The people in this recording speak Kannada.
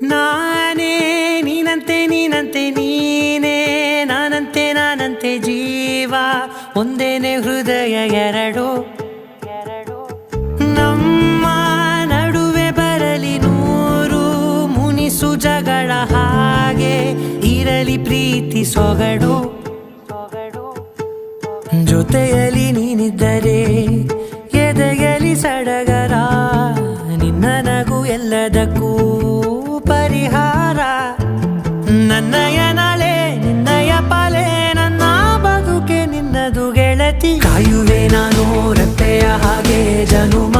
ನಾನೇ ನೀನಂತೆ ನೀನಂತೆ ನೀನೇ ನಾನಂತೆ ನಾನಂತೆ ಜೀವ ಒಂದೇನೆ ಹೃದಯ ಎರಡು ನಮ್ಮ ನಡುವೆ ಬರಲಿ ನೂರು ಮುನಿಸು ಜಗಳ ಹಾಗೆ ಇರಲಿ ಪ್ರೀತಿ ಸೊಗಡು ಜೊತೆಯಲ್ಲಿ ನೀನಿದ್ದರೆ ಎದೆಯಲಿ ಸಡಗರ ನಿನ್ನ ನಗು ಎಲ್ಲದಕ್ಕೂ ಪರಿಹಾರ ನನ್ನಯ ನಾಳೆ ನಿನ್ನಯ ಪಾಲೆ ನನ್ನ ಬದುಕೆ ನಿನ್ನದು ಗೆಳತಿ ಕಾಯುವೆ ನಾನು ರೆಪ್ಪೆಯ ಹಾಗೆ ಜನುಮ